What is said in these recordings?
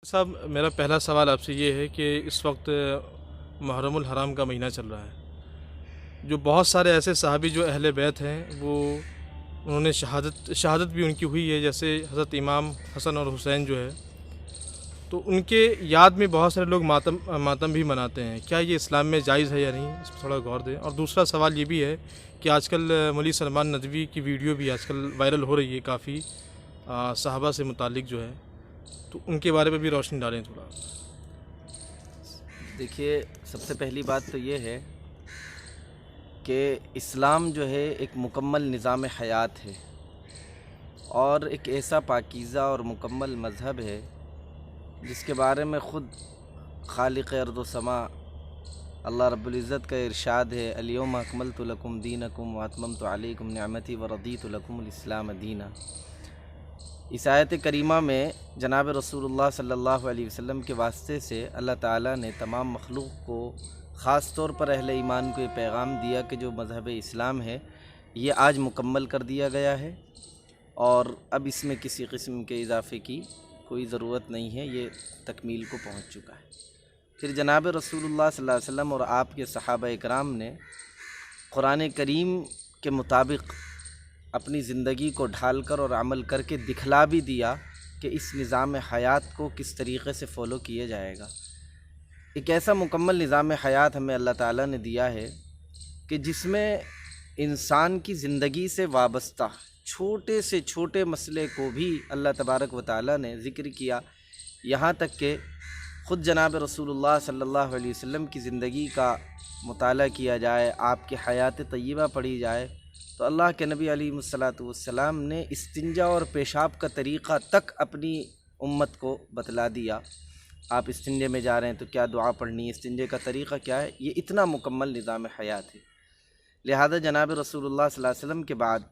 صاحب میرا پہلا سوال آپ سے یہ ہے کہ اس وقت محرم الحرام کا مہینہ چل رہا ہے، جو بہت سارے ایسے صحابی جو اہل بیت ہیں وہ انہوں نے شہادت بھی ان کی ہوئی ہے، جیسے حضرت امام حسن اور حسین جو ہے، تو ان کے یاد میں بہت سارے لوگ ماتم بھی مناتے ہیں۔ کیا یہ اسلام میں جائز ہے یا نہیں، اس پر تھوڑا غور دیں۔ اور دوسرا سوال یہ بھی ہے کہ آج کل مولوی سلمان ندوی کی ویڈیو بھی آج کل وائرل ہو رہی ہے کافی، صحابہ سے متعلق جو ہے، تو ان کے بارے میں بھی روشنی ڈالیں تھوڑا۔ دیکھیے، سب سے پہلی بات تو یہ ہے کہ اسلام جو ہے ایک مکمل نظام حیات ہے اور ایک ایسا پاکیزہ اور مکمل مذہب ہے جس کے بارے میں خود خالق ارض و سما اللہ رب العزت کا ارشاد ہے، الیوم اکملت لکم دینکم واتممت علیکم نعمتی ورضیت لکم الاسلام دینا۔ اس آیت کریمہ میں جناب رسول اللہ صلی اللہ علیہ وسلم کے واسطے سے اللہ تعالیٰ نے تمام مخلوق کو، خاص طور پر اہل ایمان کو یہ پیغام دیا کہ جو مذہب اسلام ہے یہ آج مکمل کر دیا گیا ہے اور اب اس میں کسی قسم کے اضافے کی کوئی ضرورت نہیں ہے، یہ تکمیل کو پہنچ چکا ہے۔ پھر جناب رسول اللہ صلی اللہ علیہ وسلم اور آپ کے صحابہ اکرام نے قرآن کریم کے مطابق اپنی زندگی کو ڈھال کر اور عمل کر کے دکھلا بھی دیا کہ اس نظام حیات کو کس طریقے سے فالو کیا جائے گا۔ ایک ایسا مکمل نظام حیات ہمیں اللہ تعالیٰ نے دیا ہے کہ جس میں انسان کی زندگی سے وابستہ چھوٹے سے چھوٹے مسئلے کو بھی اللہ تبارک و تعالیٰ نے ذکر کیا، یہاں تک کہ خود جناب رسول اللہ صلی اللہ علیہ وسلم کی زندگی کا مطالعہ کیا جائے، آپ کی حیات طیبہ پڑھی جائے تو اللہ کے نبی علیہ الصلاۃ والسلام نے استنجا اور پیشاب کا طریقہ تک اپنی امت کو بتلا دیا۔ آپ استنجے میں جا رہے ہیں تو کیا دعا پڑھنی ہے، استنجے کا طریقہ کیا ہے، یہ اتنا مکمل نظام حیات ہے۔ لہذا جناب رسول اللہ صلی اللہ علیہ وسلم کے بعد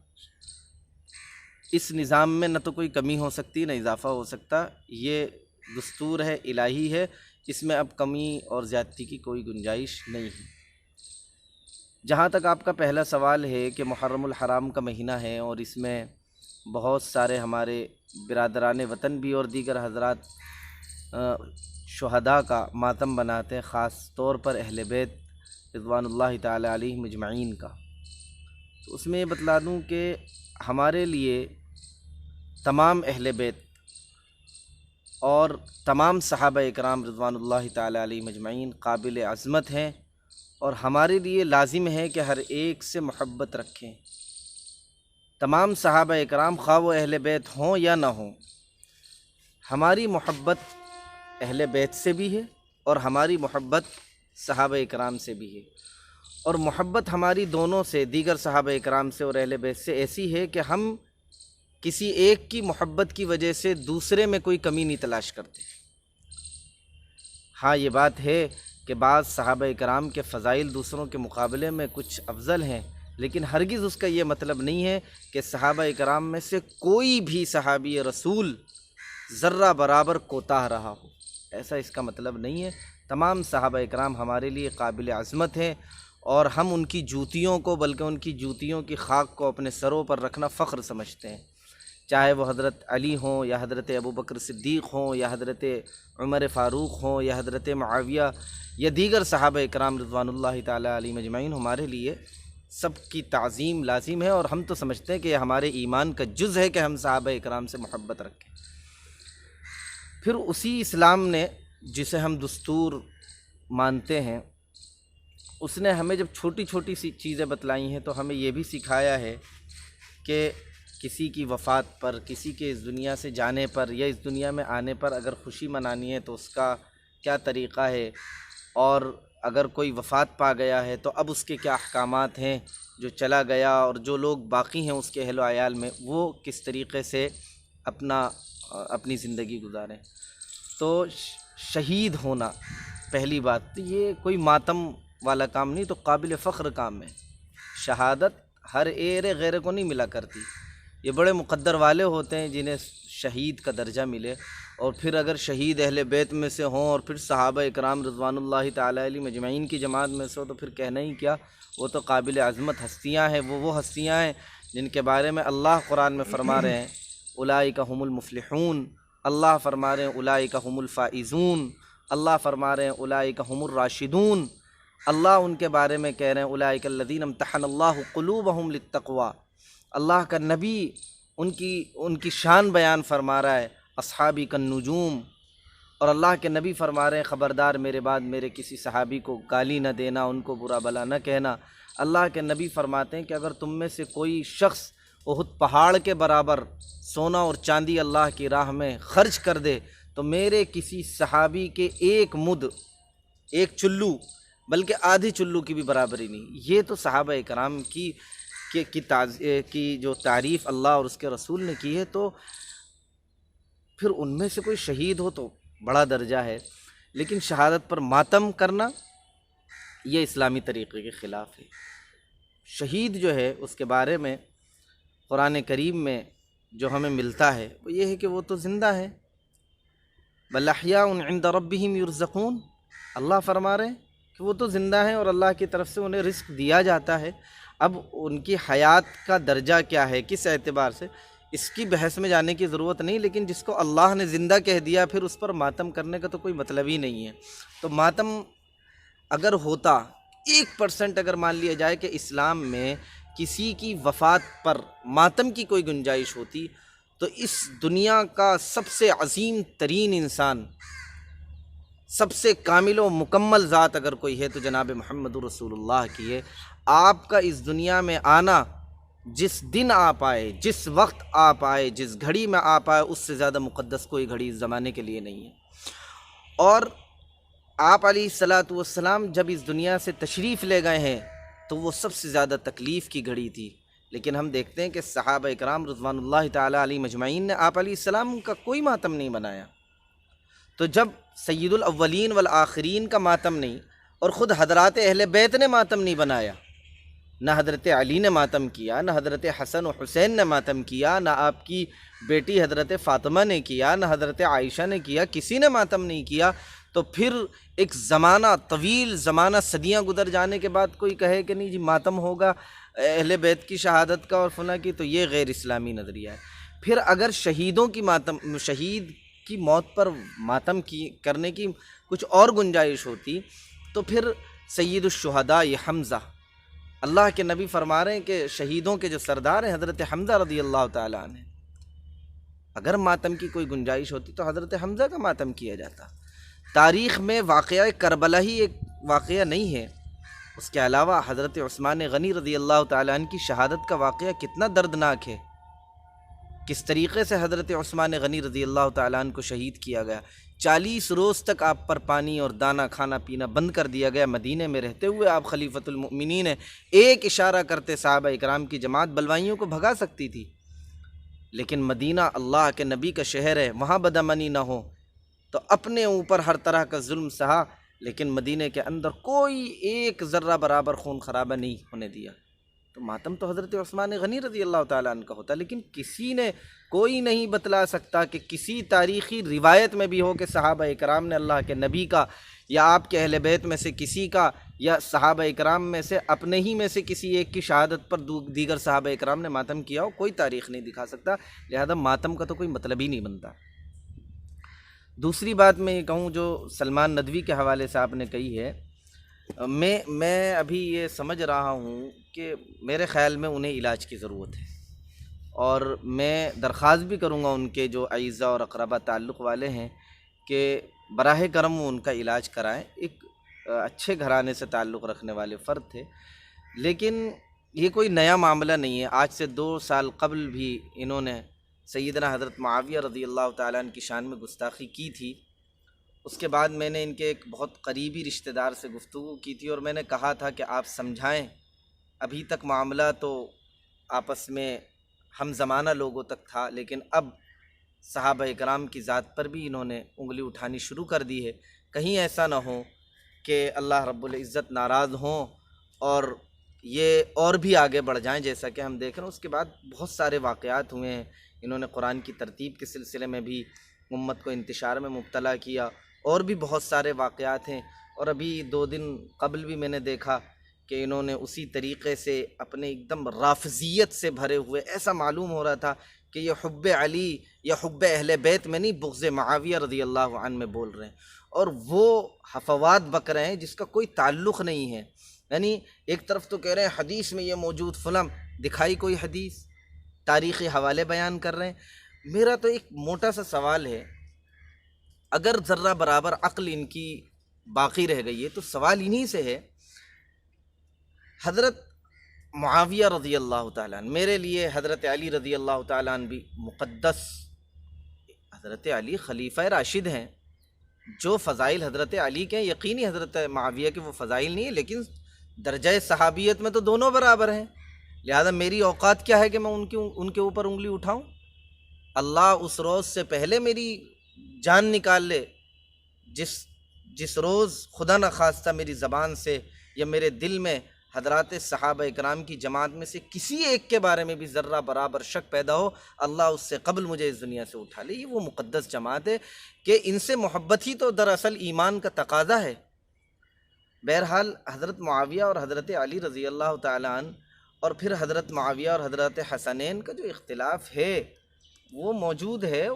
اس نظام میں نہ تو کوئی کمی ہو سکتی نہ اضافہ ہو سکتا، یہ دستور ہے، الہی ہے، اس میں اب کمی اور زیادتی کی کوئی گنجائش نہیں ہے۔ جہاں تک آپ کا پہلا سوال ہے کہ محرم الحرام کا مہینہ ہے اور اس میں بہت سارے ہمارے برادران وطن بھی اور دیگر حضرات شہداء کا ماتم بناتے ہیں، خاص طور پر اہل بیت رضوان اللہ تعالی علیہم اجمعین کا، تو اس میں یہ بتلا دوں کہ ہمارے لیے تمام اہل بیت اور تمام صحابہ اکرام رضوان اللہ تعالی علیہم اجمعین قابل عظمت ہیں اور ہمارے لیے لازم ہے کہ ہر ایک سے محبت رکھیں۔ تمام صحابہ اکرام خواہ وہ اہل بیت ہوں یا نہ ہوں، ہماری محبت اہل بیت سے بھی ہے اور ہماری محبت صحابہ اکرام سے بھی ہے، اور محبت ہماری دونوں سے، دیگر صحابہ اکرام سے اور اہل بیت سے ایسی ہے کہ ہم کسی ایک کی محبت کی وجہ سے دوسرے میں کوئی کمی نہیں تلاش کرتے۔ ہاں، یہ بات ہے کہ بعض صحابہ اکرام کے فضائل دوسروں کے مقابلے میں کچھ افضل ہیں، لیکن ہرگز اس کا یہ مطلب نہیں ہے کہ صحابہ اکرام میں سے کوئی بھی صحابی رسول ذرہ برابر کوتاہ رہا ہو، ایسا اس کا مطلب نہیں ہے۔ تمام صحابہ اکرام ہمارے لیے قابل عظمت ہیں اور ہم ان کی جوتیوں کو، بلکہ ان کی جوتیوں کی خاک کو اپنے سروں پر رکھنا فخر سمجھتے ہیں، چاہے وہ حضرت علی ہوں یا حضرت ابوبکر صدیق ہوں یا حضرت عمر فاروق ہوں یا حضرت معاویہ یا دیگر صحابہ اکرام رضوان اللہ تعالی علیہم اجمعین، ہمارے لیے سب کی تعظیم لازم ہے اور ہم تو سمجھتے ہیں کہ یہ ہمارے ایمان کا جز ہے کہ ہم صحابہ اکرام سے محبت رکھیں۔ پھر اسی اسلام نے، جسے ہم دستور مانتے ہیں، اس نے ہمیں جب چھوٹی چھوٹی سی چیزیں بتلائی ہیں تو ہمیں یہ بھی سکھایا ہے کہ کسی کی وفات پر، کسی کے اس دنیا سے جانے پر یا اس دنیا میں آنے پر اگر خوشی منانی ہے تو اس کا کیا طریقہ ہے، اور اگر کوئی وفات پا گیا ہے تو اب اس کے کیا احکامات ہیں، جو چلا گیا اور جو لوگ باقی ہیں اس کے اہل و عیال میں وہ کس طریقے سے اپنی زندگی گزاریں۔ تو شہید ہونا پہلی بات تو یہ کوئی ماتم والا کام نہیں، تو قابل فخر کام ہے۔ شہادت ہر ایرے غیر کو نہیں ملا کرتی، یہ بڑے مقدر والے ہوتے ہیں جنہیں شہید کا درجہ ملے، اور پھر اگر شہید اہل بیت میں سے ہوں اور پھر صحابہ اکرام رضوان اللہ تعالی علیہم اجمعین کی جماعت میں سے ہو تو پھر کہنا ہی کیا، وہ تو قابل عظمت ہستیاں ہیں، وہ ہستیاں ہیں جن کے بارے میں اللہ قرآن میں فرما رہے ہیں اولئک ھم المفلحون، اللہ فرما رہے ہیں اولئک هم الفائزون، اللہ فرما رہے ہیں اولئک هم الراشدون، اللہ ان کے بارے میں کہہ رہے ہیں اولئک الذین امتحن اللہ قلوبہم للتقوی، اللہ کا نبی ان کی شان بیان فرما رہا ہے اصحابی کالنجوم، اور اللہ کے نبی فرما رہے ہیں خبردار میرے بعد میرے کسی صحابی کو گالی نہ دینا، ان کو برا بلا نہ کہنا۔ اللہ کے نبی فرماتے ہیں کہ اگر تم میں سے کوئی شخص احد پہاڑ کے برابر سونا اور چاندی اللہ کی راہ میں خرچ کر دے تو میرے کسی صحابی کے ایک مد، ایک چلو، بلکہ آدھی چلو کی بھی برابری نہیں۔ یہ تو صحابہ کرام کی جو تعریف اللہ اور اس کے رسول نے کی ہے، تو پھر ان میں سے کوئی شہید ہو تو بڑا درجہ ہے، لیکن شہادت پر ماتم کرنا یہ اسلامی طریقے کے خلاف ہے۔ شہید جو ہے اس کے بارے میں قرآن کریم میں جو ہمیں ملتا ہے وہ یہ ہے کہ وہ تو زندہ ہے، بل احیاء عند ربہم یرزقون، اللہ فرما رہے ہیں کہ وہ تو زندہ ہیں اور اللہ کی طرف سے انہیں رزق دیا جاتا ہے۔ اب ان کی حیات کا درجہ کیا ہے، کس اعتبار سے، اس کی بحث میں جانے کی ضرورت نہیں، لیکن جس کو اللہ نے زندہ کہہ دیا پھر اس پر ماتم کرنے کا تو کوئی مطلب ہی نہیں ہے۔ تو ماتم اگر ہوتا 1% اگر مان لیا جائے کہ اسلام میں کسی کی وفات پر ماتم کی کوئی گنجائش ہوتی تو اس دنیا کا سب سے عظیم ترین انسان، سب سے کامل و مکمل ذات اگر کوئی ہے تو جناب محمد رسول اللہ کی ہے۔ آپ کا اس دنیا میں آنا، جس دن آپ آئے، جس وقت آپ آئے، جس گھڑی میں آپ آئے، اس سے زیادہ مقدس کوئی گھڑی اس زمانے کے لیے نہیں ہے۔ اور آپ علیہ الصلاۃ والسلام جب اس دنیا سے تشریف لے گئے ہیں تو وہ سب سے زیادہ تکلیف کی گھڑی تھی، لیکن ہم دیکھتے ہیں کہ صحابہ کرام رضوان اللہ تعالیٰ علیہ مجمعین نے آپ علیہ السلام کا کوئی ماتم نہیں بنایا۔ تو جب سید الاولین والآخرین کا ماتم نہیں، اور خود حضرات اہل بیت نے ماتم نہیں بنایا، نہ حضرت علی نے ماتم کیا، نہ حضرت حسن و حسین نے ماتم کیا، نہ آپ کی بیٹی حضرت فاطمہ نے کیا، نہ حضرت عائشہ نے کیا، کسی نے ماتم نہیں کیا، تو پھر ایک زمانہ طویل، زمانہ صدیاں گزر جانے کے بعد کوئی کہے کہ نہیں جی ماتم ہوگا اہل بیت کی شہادت کا اور فلاں کی، تو یہ غیر اسلامی نظریہ ہے۔ پھر اگر شہیدوں کی شہید کی موت پر ماتم کرنے کی کچھ اور گنجائش ہوتی تو پھر سید الشہداء حمزہ، اللہ کے نبی فرما رہے ہیں کہ شہیدوں کے جو سردار ہیں حضرت حمزہ رضی اللہ تعالیٰ عنہ، اگر ماتم کی کوئی گنجائش ہوتی تو حضرت حمزہ کا ماتم کیا جاتا۔ تاریخ میں واقعہ کربلا ہی ایک واقعہ نہیں ہے، اس کے علاوہ حضرت عثمان غنی رضی اللہ تعالیٰ عنہ کی شہادت کا واقعہ کتنا دردناک ہے، کس طریقے سے حضرت عثمان غنی رضی اللہ تعالیٰ عنہ کو شہید کیا گیا۔ 40 روز تک آپ پر پانی اور دانہ کھانا پینا بند کر دیا گیا، مدینے میں رہتے ہوئے آپ خلیفۃ المؤمنین ہیں، ایک اشارہ کرتے صحابہ اکرام کی جماعت بلوائیوں کو بھگا سکتی تھی، لیکن مدینہ اللہ کے نبی کا شہر ہے، وہاں بدامنی نہ ہو، تو اپنے اوپر ہر طرح کا ظلم سہا، لیکن مدینہ کے اندر کوئی ایک ذرہ برابر خون خرابہ نہیں ہونے دیا۔ تو ماتم تو حضرت عثمان غنی رضی اللہ تعالیٰ عنہ کا ہوتا، لیکن کوئی نہیں بتلا سکتا کہ کسی تاریخی روایت میں بھی ہو کہ صحابہ اکرام نے اللہ کے نبی کا یا آپ کے اہل بیت میں سے کسی کا یا صحابہ اکرام میں سے اپنے ہی میں سے کسی ایک کی شہادت پر دیگر صحابہ اکرام نے ماتم کیا ہو، کوئی تاریخ نہیں دکھا سکتا، لہذا ماتم کا تو کوئی مطلب ہی نہیں بنتا۔ دوسری بات میں یہ کہوں جو سلمان ندوی کے حوالے سے آپ نے کہی ہے، میں ابھی یہ سمجھ رہا ہوں کہ میرے خیال میں انہیں علاج کی ضرورت ہے، اور میں درخواست بھی کروں گا ان کے جو اعزاء اور اقربا تعلق والے ہیں کہ براہ کرم وہ ان کا علاج کرائیں۔ ایک اچھے گھرانے سے تعلق رکھنے والے فرد تھے، لیکن یہ کوئی نیا معاملہ نہیں ہے۔ آج سے 2 سال قبل بھی انہوں نے سیدنا حضرت معاویہ رضی اللہ تعالیٰ عنہ کی شان میں گستاخی کی تھی۔ اس کے بعد میں نے ان کے ایک بہت قریبی رشتہ دار سے گفتگو کی تھی اور میں نے کہا تھا کہ آپ سمجھائیں، ابھی تک معاملہ تو آپس میں ہم زمانہ لوگوں تک تھا، لیکن اب صحابہ اکرام کی ذات پر بھی انہوں نے انگلی اٹھانی شروع کر دی ہے، کہیں ایسا نہ ہو کہ اللہ رب العزت ناراض ہوں اور یہ اور بھی آگے بڑھ جائیں، جیسا کہ ہم دیکھ رہے ہیں۔ اس کے بعد بہت سارے واقعات ہوئے ہیں، انہوں نے قرآن کی ترتیب کے سلسلے میں بھی امت کو انتشار میں مبتلا کیا، اور بھی بہت سارے واقعات ہیں، اور ابھی 2 دن قبل بھی میں نے دیکھا کہ انہوں نے اسی طریقے سے اپنے ایک دم رافضیت سے بھرے ہوئے، ایسا معلوم ہو رہا تھا کہ یہ حب علی یا حب اہل بیت میں نہیں، بغض معاویہ رضی اللہ عنہ میں بول رہے ہیں، اور وہ حفوات بک رہے ہیں جس کا کوئی تعلق نہیں ہے۔ یعنی ایک طرف تو کہہ رہے ہیں حدیث میں یہ موجود فلم، دکھائی کوئی حدیث، تاریخی حوالے بیان کر رہے ہیں۔ میرا تو ایک موٹا سا سوال ہے، اگر ذرہ برابر عقل ان کی باقی رہ گئی ہے تو سوال انہی سے ہے، حضرت معاویہ رضی اللہ تعالیٰ عنہ، میرے لیے حضرت علی رضی اللہ تعالیٰ عنہ بھی مقدس، حضرت علی خلیفہ راشد ہیں، جو فضائل حضرت علی کے ہیں یقینی حضرت معاویہ کے وہ فضائل نہیں ہیں، لیکن درجہ صحابیت میں تو دونوں برابر ہیں، لہذا میری اوقات کیا ہے کہ میں ان کے اوپر انگلی اٹھاؤں؟ اللہ اس روز سے پہلے میری جان نکال لے، جس روز خدا نخواستہ میری زبان سے یا میرے دل میں حضرات صحابہ اکرام کی جماعت میں سے کسی ایک کے بارے میں بھی ذرہ برابر شک پیدا ہو، اللہ اس سے قبل مجھے اس دنیا سے اٹھا لے۔ یہ وہ مقدس جماعت ہے کہ ان سے محبت ہی تو دراصل ایمان کا تقاضا ہے۔ بہرحال حضرت معاویہ اور حضرت علی رضی اللہ تعالیٰ عنہ، اور پھر حضرت معاویہ اور حضرت حسنین کا جو اختلاف ہے وہ موجود ہے،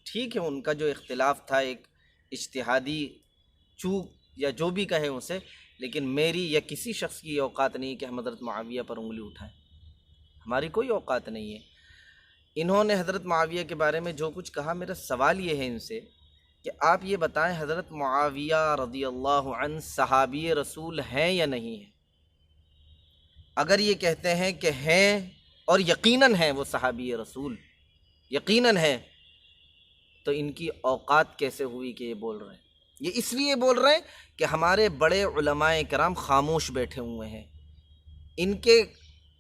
ٹھیک ہے، ان کا جو اختلاف تھا ایک اجتہادی چوک یا جو بھی کہیں اسے، لیکن میری یا کسی شخص کی اوقات نہیں کہ ہم حضرت معاویہ پر انگلی اٹھائیں، ہماری کوئی اوقات نہیں ہے۔ انہوں نے حضرت معاویہ کے بارے میں جو کچھ کہا، میرا سوال یہ ہے ان سے کہ آپ یہ بتائیں حضرت معاویہ رضی اللہ عنہ صحابی رسول ہیں یا نہیں ہیں؟ اگر یہ کہتے ہیں کہ ہیں اور یقیناً ہیں وہ صحابی رسول، یقیناً ہیں، تو ان کی اوقات کیسے ہوئی کہ یہ بول رہے ہیں؟ یہ اس لیے بول رہے ہیں کہ ہمارے بڑے علماء کرام خاموش بیٹھے ہوئے ہیں،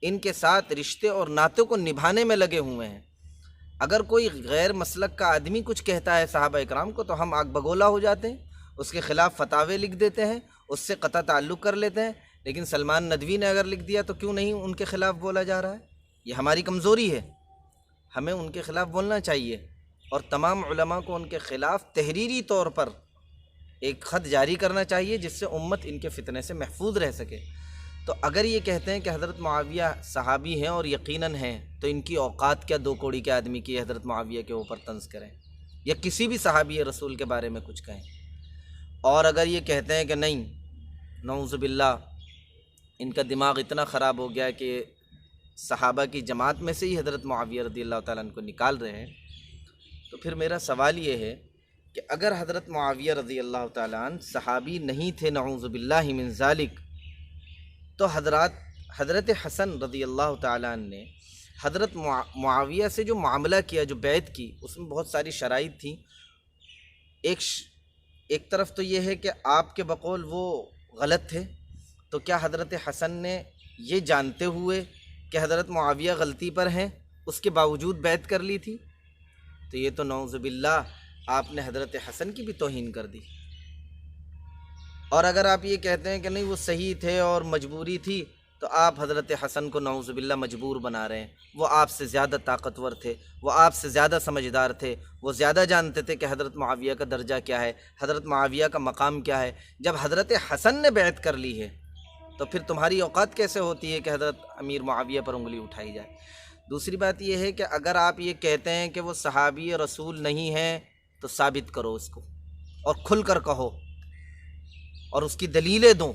ان کے ساتھ رشتے اور ناتوں کو نبھانے میں لگے ہوئے ہیں۔ اگر کوئی غیر مسلک کا آدمی کچھ کہتا ہے صحابہ اکرام کو تو ہم آگ بگولا ہو جاتے ہیں، اس کے خلاف فتاوے لکھ دیتے ہیں، اس سے قطع تعلق کر لیتے ہیں، لیکن سلمان ندوی نے اگر لکھ دیا تو کیوں نہیں ان کے خلاف بولا جا رہا ہے؟ یہ ہماری کمزوری ہے، ہمیں ان کے خلاف بولنا چاہیے، اور تمام علماء کو ان کے خلاف تحریری طور پر ایک خط جاری کرنا چاہیے جس سے امت ان کے فتنے سے محفوظ رہ سکے۔ تو اگر یہ کہتے ہیں کہ حضرت معاویہ صحابی ہیں اور یقیناً ہیں، تو ان کی اوقات کیا دو کوڑی کے آدمی کی حضرت معاویہ کے اوپر طنز کریں یا کسی بھی صحابی رسول کے بارے میں کچھ کہیں؟ اور اگر یہ کہتے ہیں کہ نہیں، نعوذ باللہ، ان کا دماغ اتنا خراب ہو گیا کہ صحابہ کی جماعت میں سے ہی حضرت معاویہ رضی اللہ تعالیٰ عنہ کو نکال رہے ہیں، تو پھر میرا سوال یہ ہے کہ اگر حضرت معاویہ رضی اللہ تعالیٰ عنہ صحابی نہیں تھے، نعوذ باللہ من ذالک، تو حضرت حسن رضی اللہ تعالیٰ عنہ نے حضرت معاویہ سے جو معاملہ کیا، جو بیعت کی، اس میں بہت ساری شرائط تھیں۔ ایک طرف تو یہ ہے کہ آپ کے بقول وہ غلط تھے، تو کیا حضرت حسن نے یہ جانتے ہوئے کہ حضرت معاویہ غلطی پر ہیں اس کے باوجود بیعت کر لی تھی؟ تو یہ تو نعوذ باللہ آپ نے حضرت حسن کی بھی توہین کر دی۔ اور اگر آپ یہ کہتے ہیں کہ نہیں وہ صحیح تھے اور مجبوری تھی، تو آپ حضرت حسن کو نعوذ باللہ مجبور بنا رہے ہیں۔ وہ آپ سے زیادہ طاقتور تھے، وہ آپ سے زیادہ سمجھدار تھے، وہ زیادہ جانتے تھے کہ حضرت معاویہ کا درجہ کیا ہے، حضرت معاویہ کا مقام کیا ہے۔ جب حضرت حسن نے بیعت کر لی ہے تو پھر تمہاری اوقات کیسے ہوتی ہے کہ حضرت امیر معاویہ پر انگلی اٹھائی جائے؟ دوسری بات یہ ہے کہ اگر آپ یہ کہتے ہیں کہ وہ صحابی رسول نہیں ہیں تو ثابت کرو اس کو، اور کھل کر کہو، اور اس کی دلیلیں دو،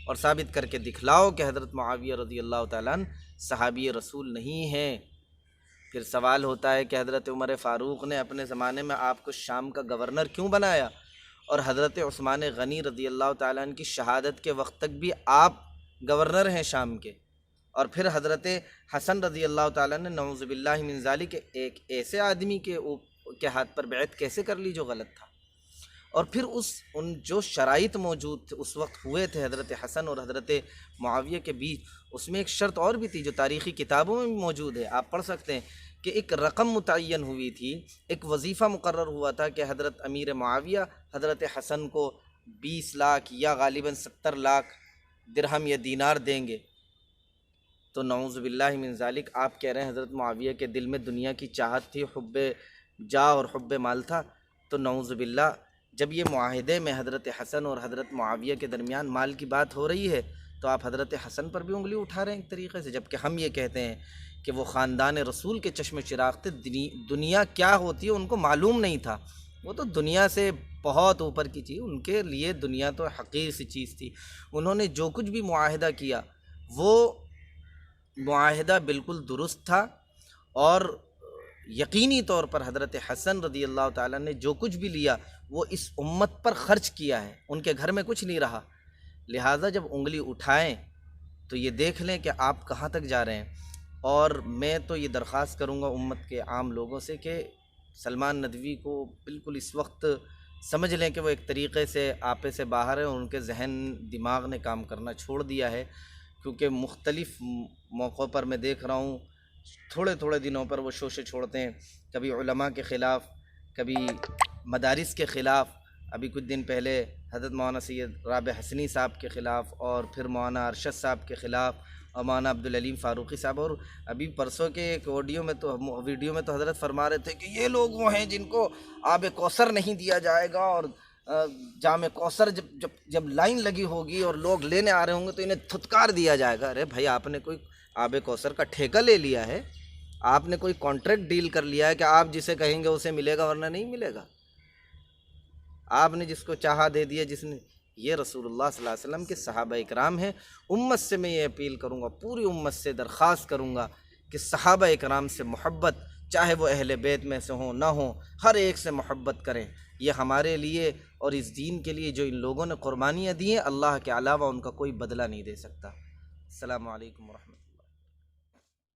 اور ثابت کر کے دکھلاؤ کہ حضرت معاویہ رضی اللہ تعالیٰ عنہ صحابی رسول نہیں ہیں۔ پھر سوال ہوتا ہے کہ حضرت عمر فاروق نے اپنے زمانے میں آپ کو شام کا گورنر کیوں بنایا، اور حضرت عثمان غنی رضی اللہ تعالیٰ عنہ کی شہادت کے وقت تک بھی آپ گورنر ہیں شام کے، اور پھر حضرت حسن رضی اللہ تعالیٰ نے نعوذ باللہ من ذالک ایک ایسے آدمی کے ہاتھ پر بیعت کیسے کر لی جو غلط تھا؟ اور پھر ان جو شرائط موجود تھے اس وقت ہوئے تھے حضرت حسن اور حضرت معاویہ کے بیچ، اس میں ایک شرط اور بھی تھی جو تاریخی کتابوں میں بھی موجود ہے، آپ پڑھ سکتے ہیں کہ ایک رقم متعین ہوئی تھی، ایک وظیفہ مقرر ہوا تھا کہ حضرت امیر معاویہ حضرت حسن کو 20 لاکھ یا غالباً 70 لاکھ درہم یا دینار دیں گے۔ تو نعوذ باللہ من ذالک آپ کہہ رہے ہیں حضرت معاویہ کے دل میں دنیا کی چاہت تھی، حب جاہ اور حب مال تھا، تو نعوذ باللہ جب یہ معاہدے میں حضرت حسن اور حضرت معاویہ کے درمیان مال کی بات ہو رہی ہے تو آپ حضرت حسن پر بھی انگلی اٹھا رہے ہیں ایک طریقے سے، جبکہ ہم یہ کہتے ہیں کہ وہ خاندان رسول کے چشم چراغ تھے، دنیا کیا ہوتی ہے ان کو معلوم نہیں تھا، وہ تو دنیا سے بہت اوپر کی چیز، ان کے لیے دنیا تو حقیر سی چیز تھی۔ انہوں نے جو کچھ بھی معاہدہ کیا وہ معاہدہ بالکل درست تھا، اور یقینی طور پر حضرت حسن رضی اللہ تعالیٰ نے جو کچھ بھی لیا وہ اس امت پر خرچ کیا ہے، ان کے گھر میں کچھ نہیں رہا۔ لہٰذا جب انگلی اٹھائیں تو یہ دیکھ لیں کہ آپ کہاں تک جا رہے ہیں۔ اور میں تو یہ درخواست کروں گا امت کے عام لوگوں سے کہ سلمان ندوی کو بالکل اس وقت سمجھ لیں کہ وہ ایک طریقے سے آپے سے باہر ہیں، اور ان کے ذہن دماغ نے کام کرنا چھوڑ دیا ہے، کیونکہ مختلف موقعوں پر میں دیکھ رہا ہوں تھوڑے تھوڑے دنوں پر وہ شوشے چھوڑتے ہیں، کبھی علماء کے خلاف، کبھی مدارس کے خلاف، ابھی کچھ دن پہلے حضرت مولانا سید رابع حسنی صاحب کے خلاف، اور پھر مولانا ارشد صاحب کے خلاف، اور مولانا عبدالعلیم فاروقی صاحب، اور ابھی پرسوں کے ایک ویڈیو میں تو حضرت فرما رہے تھے کہ یہ لوگ وہ ہیں جن کو آب کوثر نہیں دیا جائے گا، اور جام کوثر جب لائن لگی ہوگی اور لوگ لینے آ رہے ہوں گے تو انہیں تھتکار دیا جائے گا۔ ارے بھائی، آپ نے کوئی آب کوثر کا ٹھیکہ لے لیا ہے، آپ نے کوئی کانٹریکٹ ڈیل کر لیا ہے کہ آپ جسے کہیں گے اسے ملے گا ورنہ نہیں ملے گا۔ آپ نے جس کو چاہا دے دیا، جس نے، یہ رسول اللہ صلی اللہ علیہ وسلم کے صحابہ اکرام ہیں۔ امت سے میں یہ اپیل کروں گا، پوری امت سے درخواست کروں گا کہ صحابہ اکرام سے محبت، چاہے وہ اہل بیت میں سے ہوں نہ ہوں، ہر ایک سے محبت کریں۔ یہ ہمارے لیے اور اس دین کے لیے جو ان لوگوں نے قربانیاں دی ہیں، اللہ کے علاوہ ان کا کوئی بدلہ نہیں دے سکتا۔ السلام علیکم ورحمۃ اللہ۔